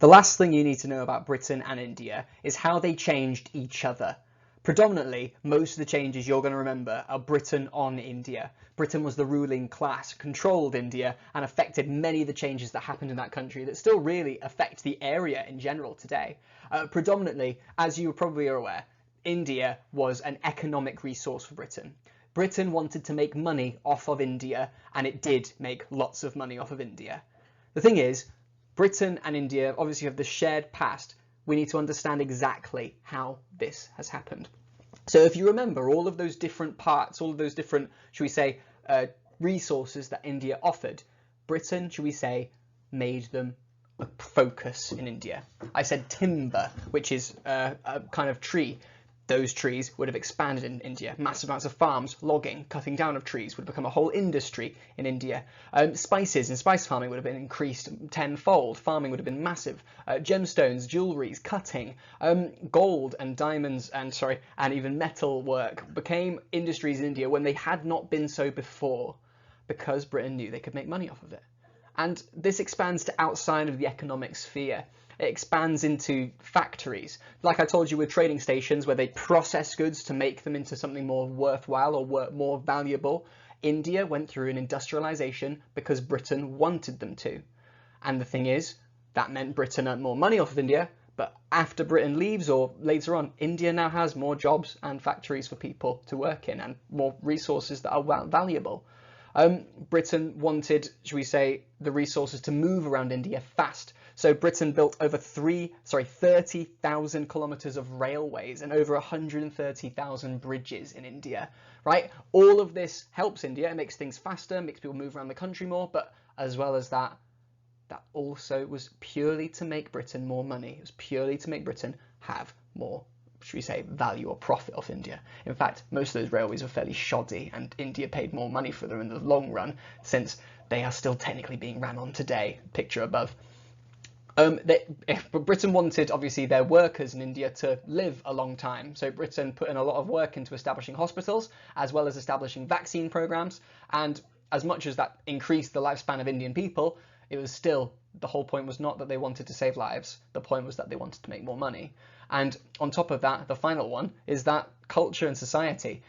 The last thing you need to know about Britain and India is how they changed each other. Predominantly, most of the changes you're going to remember are Britain on India. Britain was the ruling class, controlled India, and affected many of the changes that happened in that country that still really affect the area in general today. Predominantly, as you probably are aware, India was an economic resource for Britain. Britain wanted to make money off of India, and it did make lots of money off of India. The thing is, Britain and India obviously have the shared past. We need to understand exactly how this has happened. So if you remember all of those different parts, all of those different, should we say, resources that India offered, Britain, should we say, made them a focus in India. I said timber, which is a kind of tree. Those trees would have expanded in India. Massive amounts of farms, logging, cutting down of trees would become a whole industry in India. Spices and spice farming would have been increased tenfold. Farming would have been massive. Gemstones, jewelries, cutting, gold and diamonds and even metal work became industries in India when they had not been so before, because Britain knew they could make money off of it. And this expands to outside of the economic sphere. It expands into factories. Like I told you with trading stations where they process goods to make them into something more worthwhile or more valuable. India went through an industrialization because Britain wanted them to. And the thing is, that meant Britain earned more money off of India, but after Britain leaves or later on, India now has more jobs and factories for people to work in and more resources that are valuable. Britain wanted, should we say, the resources to move around India fast. So Britain built over 30,000 kilometers of railways and over 130,000 bridges in India, right? All of this helps India. It makes things faster, makes people move around the country more, but as well as that, that also was purely to make Britain more money. It was purely to make Britain have more, should we say, value or profit off India. In fact, most of those railways were fairly shoddy, and India paid more money for them in the long run, since they are still technically being ran on today. Picture above. Britain wanted, obviously, their workers in India to live a long time. So Britain put in a lot of work into establishing hospitals, as well as establishing vaccine programs. And as much as that increased the lifespan of Indian people, it was still, the whole point was not that they wanted to save lives. The point was that they wanted to make more money. And on top of that, the final one is that culture and society.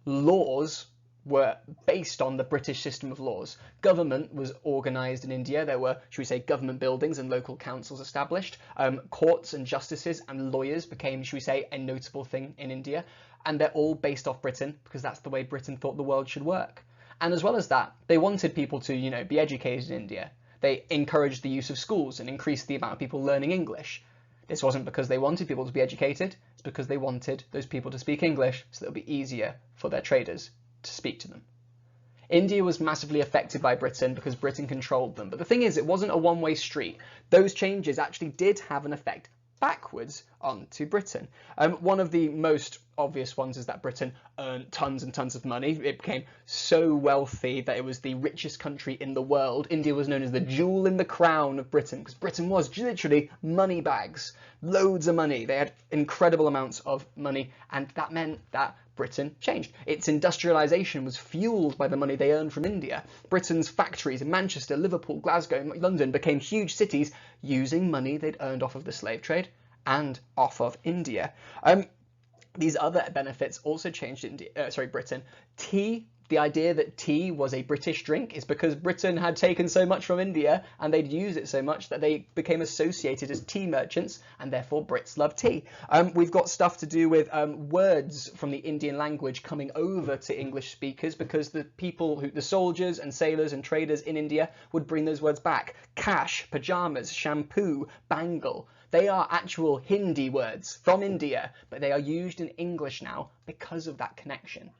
Laws were based on the British system of laws. Government was organised in India. There were, should we say, government buildings and local councils established. Courts and justices and lawyers became, should we say, a notable thing in India. And they're all based off Britain, because that's the way Britain thought the world should work. And as well as that, they wanted people to, be educated in India. They encouraged the use of schools and increased the amount of people learning English. This wasn't because they wanted people to be educated, it's because they wanted those people to speak English so that it would be easier for their traders to speak to them. India was massively affected by Britain because Britain controlled them. But the thing is, it wasn't a one-way street. Those changes actually did have an effect backwards onto Britain. One of the most obvious ones is that Britain earned tons and tons of money. It became so wealthy that it was the richest country in the world. India was known as the jewel in the crown of Britain, because Britain was literally money bags, loads of money. They had incredible amounts of money, and that meant that Britain changed. Its industrialisation was fueled by the money they earned from India. Britain's factories in Manchester, Liverpool, Glasgow, and London became huge cities using money they'd earned off of the slave trade and off of India. These other benefits also changed Britain. Tea, the idea that tea was a British drink, is because Britain had taken so much from India and they'd used it so much that they became associated as tea merchants, and therefore Brits love tea. We've got stuff to do with words from the Indian language coming over to English speakers, because the soldiers and sailors and traders in India would bring those words back. Cash, pajamas, shampoo, bangle. They are actual Hindi words from India, but they are used in English now because of that connection.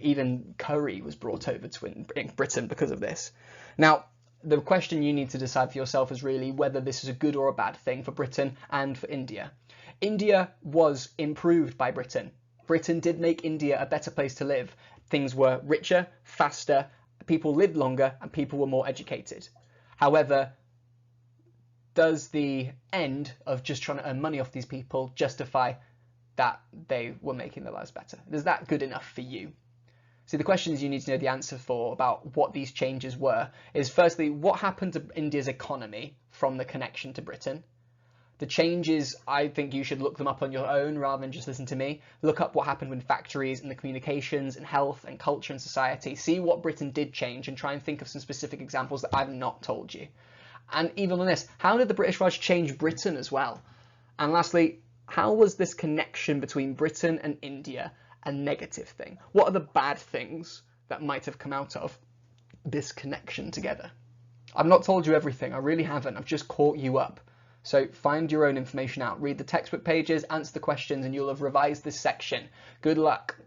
Even curry was brought over to Britain because of this. Now, the question you need to decide for yourself is really whether this is a good or a bad thing for Britain and for India. India was improved by Britain. Britain did make India a better place to live. Things were richer, faster, people lived longer, and people were more educated. However, does the end of just trying to earn money off these people justify that they were making their lives better? Is that good enough for you? See, the questions you need to know the answer for about what these changes were is, firstly, what happened to India's economy from the connection to Britain? The changes, I think you should look them up on your own rather than just listen to me. Look up what happened with factories and the communications and health and culture and society. See what Britain did change and try and think of some specific examples that I've not told you. And even on this, how did the British Raj change Britain as well? And lastly, how was this connection between Britain and India a negative thing? What are the bad things that might have come out of this connection together? I've not told you everything, I really haven't. I've just caught you up. So find your own information out, read the textbook pages, answer the questions, and you'll have revised this section. Good luck.